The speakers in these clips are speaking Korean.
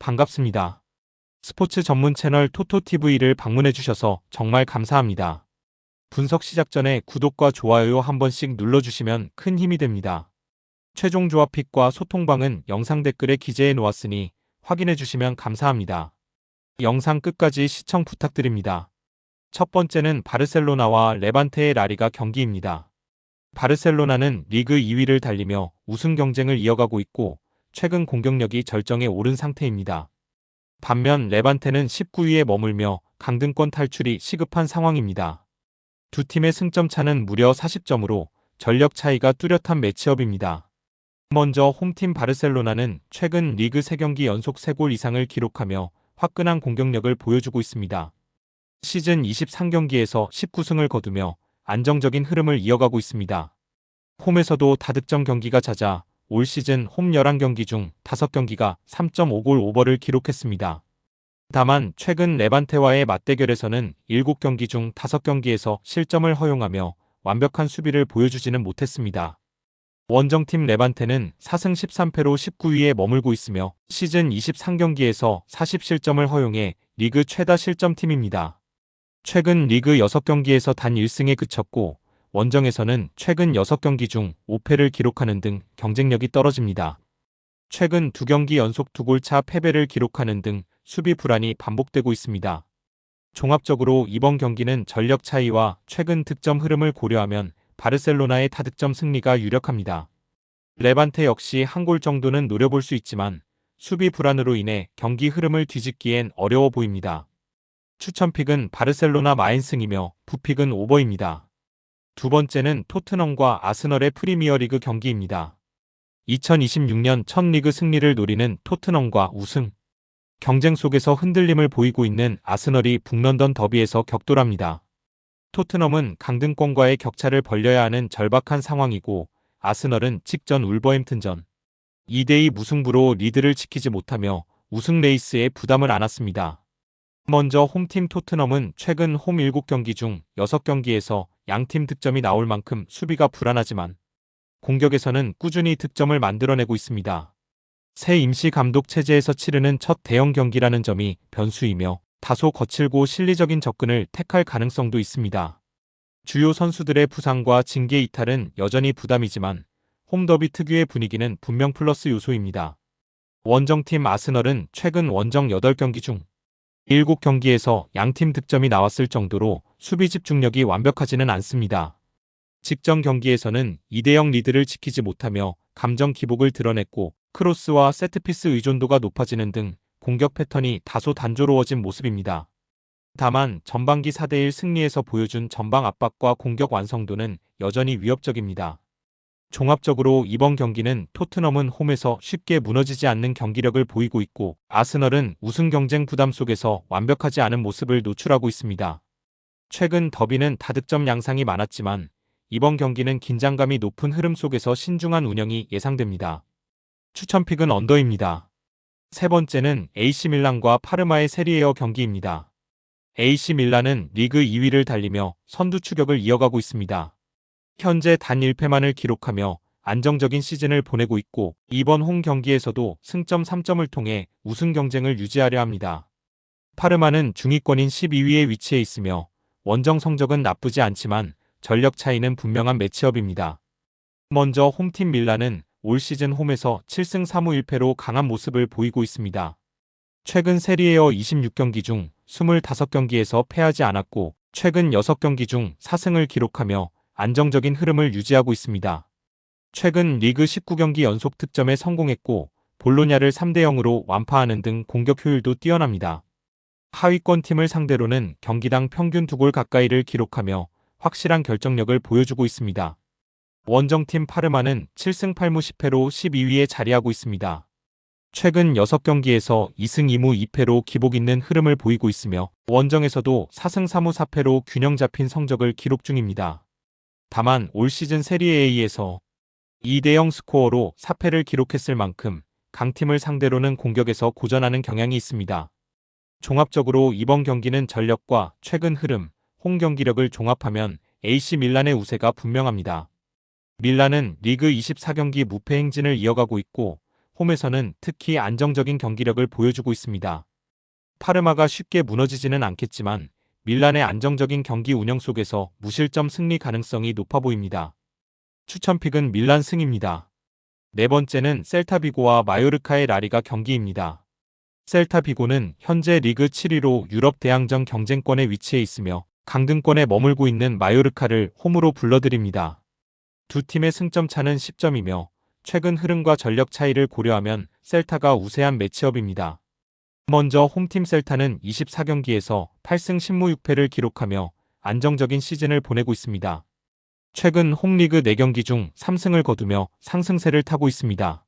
반갑습니다. 스포츠 전문 채널 토토TV를 방문해주셔서 정말 감사합니다. 분석 시작 전에 구독과 좋아요 한 번씩 눌러주시면 큰 힘이 됩니다. 최종 조합 픽과 소통방은 영상 댓글에 기재해 놓았으니 확인해주시면 감사합니다. 영상 끝까지 시청 부탁드립니다. 첫 번째는 바르셀로나와 레반테의 라리가 경기입니다. 바르셀로나는 리그 2위를 달리며 우승 경쟁을 이어가고 있고 최근 공격력이 절정에 오른 상태입니다. 반면 레반테는 19위에 머물며 강등권 탈출이 시급한 상황입니다. 두 팀의 승점 차는 무려 40점으로 전력 차이가 뚜렷한 매치업입니다. 먼저 홈팀 바르셀로나는 최근 리그 3경기 연속 3골 이상을 기록하며 화끈한 공격력을 보여주고 있습니다. 시즌 23경기에서 19승을 거두며 안정적인 흐름을 이어가고 있습니다. 홈에서도 다득점 경기가 잦아 올 시즌 홈 11경기 중 5경기가 3.5골 오버를 기록했습니다. 다만 최근 레반테와의 맞대결에서는 7경기 중 5경기에서 실점을 허용하며 완벽한 수비를 보여주지는 못했습니다. 원정팀 레반테는 4승 13패로 19위에 머물고 있으며 시즌 23경기에서 40실점을 허용해 리그 최다 실점팀입니다. 최근 리그 6경기에서 단 1승에 그쳤고 원정에서는 최근 6경기 중 5패를 기록하는 등 경쟁력이 떨어집니다. 최근 2경기 연속 2골차 패배를 기록하는 등 수비 불안이 반복되고 있습니다. 종합적으로 이번 경기는 전력 차이와 최근 득점 흐름을 고려하면 바르셀로나의 타득점 승리가 유력합니다. 레반테 역시 한 골 정도는 노려볼 수 있지만 수비 불안으로 인해 경기 흐름을 뒤집기엔 어려워 보입니다. 추천픽은 바르셀로나 마인승이며 부픽은 오버입니다. 두 번째는 토트넘과 아스널의 프리미어리그 경기입니다. 2026년 첫 리그 승리를 노리는 토트넘과 우승 경쟁 속에서 흔들림을 보이고 있는 아스널이 북런던 더비에서 격돌합니다. 토트넘은 강등권과의 격차를 벌려야 하는 절박한 상황이고 아스널은 직전 울버햄튼전 2대2 무승부로 리드를 지키지 못하며 우승 레이스에 부담을 안았습니다. 먼저 홈팀 토트넘은 최근 홈 7경기 중 6경기에서 양팀 득점이 나올 만큼 수비가 불안하지만 공격에서는 꾸준히 득점을 만들어내고 있습니다. 새 임시 감독 체제에서 치르는 첫 대형 경기라는 점이 변수이며 다소 거칠고 실리적인 접근을 택할 가능성도 있습니다. 주요 선수들의 부상과 징계 이탈은 여전히 부담이지만 홈더비 특유의 분위기는 분명 플러스 요소입니다. 원정팀 아스널은 최근 원정 8경기 중 7경기에서 양팀 득점이 나왔을 정도로 수비 집중력이 완벽하지는 않습니다. 직전 경기에서는 2대0 리드를 지키지 못하며 감정 기복을 드러냈고 크로스와 세트피스 의존도가 높아지는 등 공격 패턴이 다소 단조로워진 모습입니다. 다만 전반기 4대1 승리에서 보여준 전방 압박과 공격 완성도는 여전히 위협적입니다. 종합적으로 이번 경기는 토트넘은 홈에서 쉽게 무너지지 않는 경기력을 보이고 있고 아스널은 우승 경쟁 부담 속에서 완벽하지 않은 모습을 노출하고 있습니다. 최근 더비는 다득점 양상이 많았지만 이번 경기는 긴장감이 높은 흐름 속에서 신중한 운영이 예상됩니다. 추천픽은 언더입니다. 세 번째는 AC 밀란과 파르마의 세리에어 경기입니다. AC 밀란은 리그 2위를 달리며 선두 추격을 이어가고 있습니다. 현재 단 1패만을 기록하며 안정적인 시즌을 보내고 있고 이번 홈 경기에서도 승점 3점을 통해 우승 경쟁을 유지하려 합니다. 파르마는 중위권인 12위에 위치해 있으며 원정 성적은 나쁘지 않지만 전력 차이는 분명한 매치업입니다. 먼저 홈팀 밀란은 올 시즌 홈에서 7승 3무 1패로 강한 모습을 보이고 있습니다. 최근 세리에어 26경기 중 25경기에서 패하지 않았고 최근 6경기 중 4승을 기록하며 안정적인 흐름을 유지하고 있습니다. 최근 리그 19경기 연속 득점에 성공했고 볼로냐를 3대0으로 완파하는 등 공격 효율도 뛰어납니다. 하위권 팀을 상대로는 경기당 평균 2골 가까이를 기록하며 확실한 결정력을 보여주고 있습니다. 원정팀 파르마는 7승 8무 10패로 12위에 자리하고 있습니다. 최근 6경기에서 2승 2무 2패로 기복 있는 흐름을 보이고 있으며 원정에서도 4승 3무 4패로 균형 잡힌 성적을 기록 중입니다. 다만 올 시즌 세리에 A에서 2대0 스코어로 4패를 기록했을 만큼 강팀을 상대로는 공격에서 고전하는 경향이 있습니다. 종합적으로 이번 경기는 전력과 최근 흐름, 홈 경기력을 종합하면 AC 밀란의 우세가 분명합니다. 밀란은 리그 24경기 무패 행진을 이어가고 있고 홈에서는 특히 안정적인 경기력을 보여주고 있습니다. 파르마가 쉽게 무너지지는 않겠지만 밀란의 안정적인 경기 운영 속에서 무실점 승리 가능성이 높아 보입니다. 추천픽은 밀란 승입니다. 네 번째는 셀타비고와 마요르카의 라리가 경기입니다. 셀타비고는 현재 리그 7위로 유럽 대항전 경쟁권에 위치해 있으며 강등권에 머물고 있는 마요르카를 홈으로 불러들입니다. 두 팀의 승점 차는 10점이며 최근 흐름과 전력 차이를 고려하면 셀타가 우세한 매치업입니다. 먼저 홈팀 셀타는 24경기에서 8승 10무 6패를 기록하며 안정적인 시즌을 보내고 있습니다. 최근 홈리그 4경기 중 3승을 거두며 상승세를 타고 있습니다.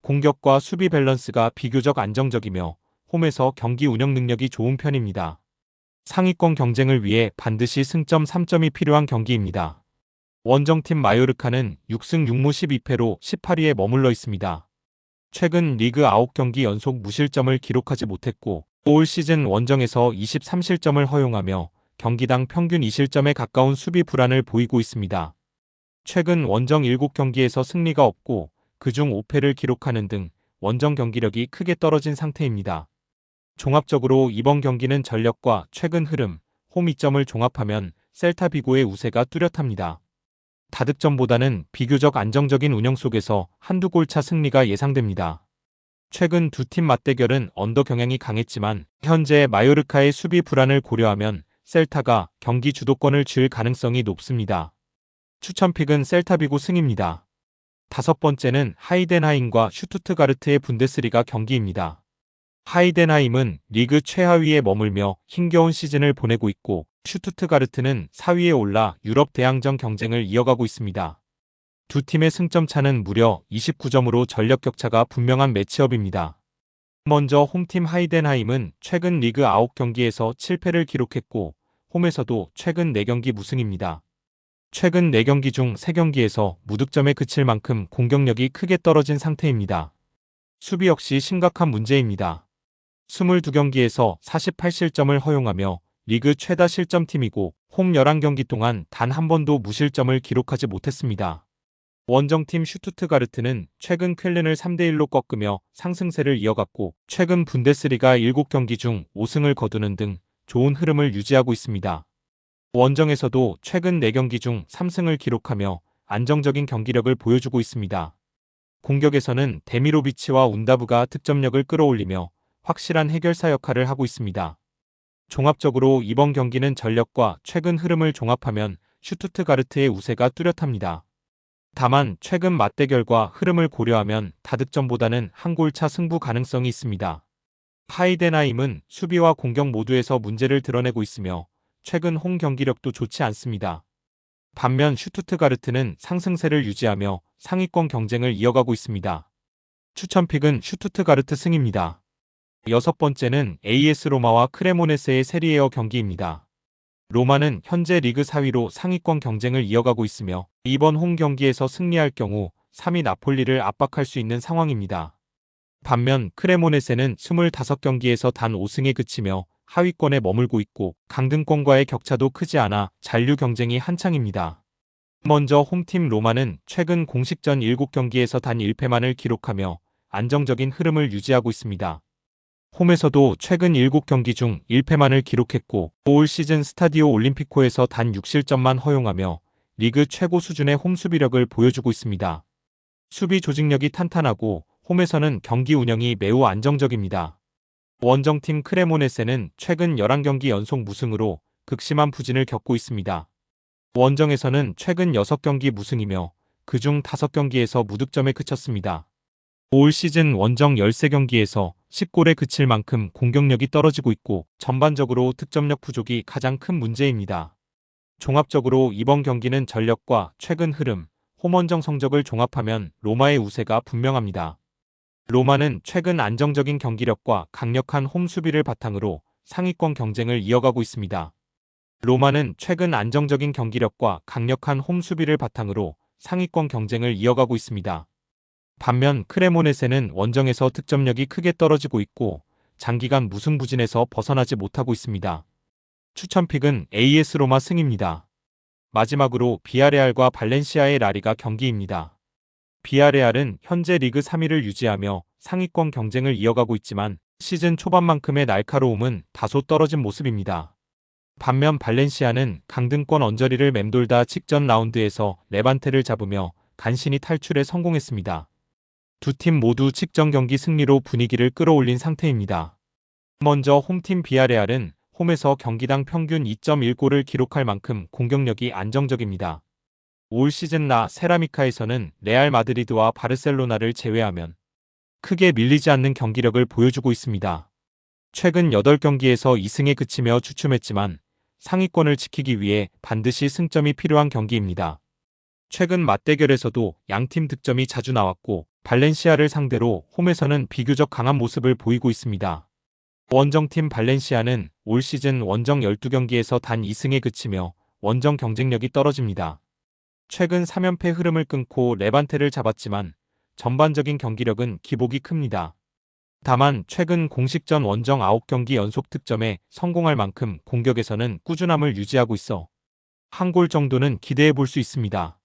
공격과 수비 밸런스가 비교적 안정적이며 홈에서 경기 운영 능력이 좋은 편입니다. 상위권 경쟁을 위해 반드시 승점 3점이 필요한 경기입니다. 원정팀 마요르카는 6승 6무 12패로 18위에 머물러 있습니다. 최근 리그 9경기 연속 무실점을 기록하지 못했고 올 시즌 원정에서 23실점을 허용하며 경기당 평균 2실점에 가까운 수비 불안을 보이고 있습니다. 최근 원정 7경기에서 승리가 없고 그중 5패를 기록하는 등 원정 경기력이 크게 떨어진 상태입니다. 종합적으로 이번 경기는 전력과 최근 흐름, 홈 이점을 종합하면 셀타비고의 우세가 뚜렷합니다. 다득점보다는 비교적 안정적인 운영 속에서 한두 골차 승리가 예상됩니다. 최근 두 팀 맞대결은 언더 경향이 강했지만 현재 마요르카의 수비 불안을 고려하면 셀타가 경기 주도권을 쥘 가능성이 높습니다. 추천픽은 셀타비고 승입니다. 다섯 번째는 하이덴하임과 슈투트가르트의 분데스리가 경기입니다. 하이덴하임은 리그 최하위에 머물며 힘겨운 시즌을 보내고 있고 슈투트가르트는 4위에 올라 유럽 대항전 경쟁을 이어가고 있습니다. 두 팀의 승점 차는 무려 29점으로 전력 격차가 분명한 매치업입니다. 먼저 홈팀 하이덴하임은 최근 리그 9경기에서 7패를 기록했고 홈에서도 최근 4경기 무승입니다. 최근 4경기 중 3경기에서 무득점에 그칠 만큼 공격력이 크게 떨어진 상태입니다. 수비 역시 심각한 문제입니다. 22경기에서 48실점을 허용하며 리그 최다 실점팀이고 홈 11경기 동안 단 한 번도 무실점을 기록하지 못했습니다. 원정팀 슈투트가르트는 최근 쾰른을 3대1로 꺾으며 상승세를 이어갔고 최근 분데스리가 7경기 중 5승을 거두는 등 좋은 흐름을 유지하고 있습니다. 원정에서도 최근 4경기 중 3승을 기록하며 안정적인 경기력을 보여주고 있습니다. 공격에서는 데미로비치와 운다브가 득점력을 끌어올리며 확실한 해결사 역할을 하고 있습니다. 종합적으로 이번 경기는 전력과 최근 흐름을 종합하면 슈투트가르트의 우세가 뚜렷합니다. 다만 최근 맞대결과 흐름을 고려하면 다득점보다는 한 골차 승부 가능성이 있습니다. 하이덴하임은 수비와 공격 모두에서 문제를 드러내고 있으며 최근 홈 경기력도 좋지 않습니다. 반면 슈투트가르트는 상승세를 유지하며 상위권 경쟁을 이어가고 있습니다. 추천픽은 슈투트가르트 승입니다. 여섯 번째는 AS 로마와 크레모네세의 세리에어 경기입니다. 로마는 현재 리그 4위로 상위권 경쟁을 이어가고 있으며 이번 홈 경기에서 승리할 경우 3위 나폴리를 압박할 수 있는 상황입니다. 반면 크레모네세는 25경기에서 단 5승에 그치며 하위권에 머물고 있고 강등권과의 격차도 크지 않아 잔류 경쟁이 한창입니다. 먼저 홈팀 로마는 최근 공식전 7경기에서 단 1패만을 기록하며 안정적인 흐름을 유지하고 있습니다. 홈에서도 최근 7경기 중 1패만을 기록했고 올 시즌 스타디오 올림피코에서 단 6실점만 허용하며 리그 최고 수준의 홈 수비력을 보여주고 있습니다. 수비 조직력이 탄탄하고 홈에서는 경기 운영이 매우 안정적입니다. 원정팀 크레모네세는 최근 11경기 연속 무승으로 극심한 부진을 겪고 있습니다. 원정에서는 최근 6경기 무승이며 그중 5경기에서 무득점에 그쳤습니다. 올 시즌 원정 13경기에서 10골에 그칠 만큼 공격력이 떨어지고 있고 전반적으로 득점력 부족이 가장 큰 문제입니다. 종합적으로 이번 경기는 전력과 최근 흐름, 홈 원정 성적을 종합하면 로마의 우세가 분명합니다. 로마는 최근 안정적인 경기력과 강력한 홈 수비를 바탕으로 상위권 경쟁을 이어가고 있습니다. 로마는 최근 안정적인 경기력과 강력한 홈 수비를 바탕으로 상위권 경쟁을 이어가고 있습니다. 반면 크레모네세는 원정에서 득점력이 크게 떨어지고 있고 장기간 무승부진에서 벗어나지 못하고 있습니다. 추천픽은 AS 로마 승입니다. 마지막으로 비아레알과 발렌시아의 라리가 경기입니다. 비아레알은 현재 리그 3위를 유지하며 상위권 경쟁을 이어가고 있지만 시즌 초반만큼의 날카로움은 다소 떨어진 모습입니다. 반면 발렌시아는 강등권 언저리를 맴돌다 직전 라운드에서 레반테를 잡으며 간신히 탈출에 성공했습니다. 두 팀 모두 직전 경기 승리로 분위기를 끌어올린 상태입니다. 먼저 홈팀 비아레알은 홈에서 경기당 평균 2.1골을 기록할 만큼 공격력이 안정적입니다. 올 시즌 라 세라미카에서는 레알 마드리드와 바르셀로나를 제외하면 크게 밀리지 않는 경기력을 보여주고 있습니다. 최근 8경기에서 2승에 그치며 주춤했지만 상위권을 지키기 위해 반드시 승점이 필요한 경기입니다. 최근 맞대결에서도 양팀 득점이 자주 나왔고 발렌시아를 상대로 홈에서는 비교적 강한 모습을 보이고 있습니다. 원정팀 발렌시아는 올 시즌 원정 12경기에서 단 2승에 그치며 원정 경쟁력이 떨어집니다. 최근 3연패 흐름을 끊고 레반테를 잡았지만 전반적인 경기력은 기복이 큽니다. 다만 최근 공식전 원정 9경기 연속 득점에 성공할 만큼 공격에서는 꾸준함을 유지하고 있어 한 골 정도는 기대해 볼 수 있습니다.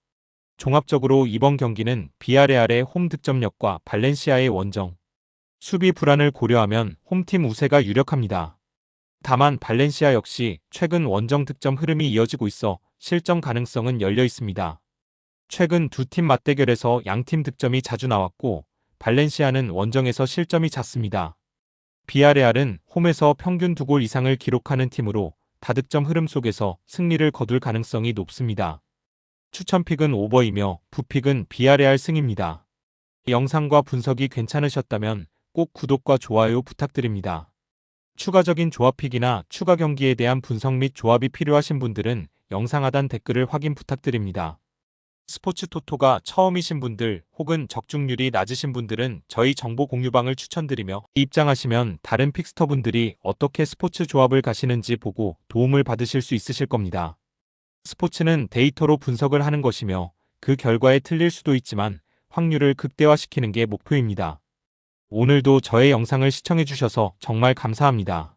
종합적으로 이번 경기는 비아레알의 홈 득점력과 발렌시아의 원정 수비 불안을 고려하면 홈팀 우세가 유력합니다. 다만 발렌시아 역시 최근 원정 득점 흐름이 이어지고 있어 실점 가능성은 열려 있습니다. 최근 두 팀 맞대결에서 양팀 득점이 자주 나왔고 발렌시아는 원정에서 실점이 잦습니다. 비아레알은 홈에서 평균 2골 이상을 기록하는 팀으로 다득점 흐름 속에서 승리를 거둘 가능성이 높습니다. 추천픽은 오버이며 부픽은 비아레알 승입니다. 영상과 분석이 괜찮으셨다면 꼭 구독과 좋아요 부탁드립니다. 추가적인 조합픽이나 추가 경기에 대한 분석 및 조합이 필요하신 분들은 영상 하단 댓글을 확인 부탁드립니다. 스포츠 토토가 처음이신 분들 혹은 적중률이 낮으신 분들은 저희 정보 공유방을 추천드리며 입장하시면 다른 픽스터분들이 어떻게 스포츠 조합을 가시는지 보고 도움을 받으실 수 있으실 겁니다. 스포츠는 데이터로 분석을 하는 것이며 그 결과에 틀릴 수도 있지만 확률을 극대화시키는 게 목표입니다. 오늘도 저의 영상을 시청해주셔서 정말 감사합니다.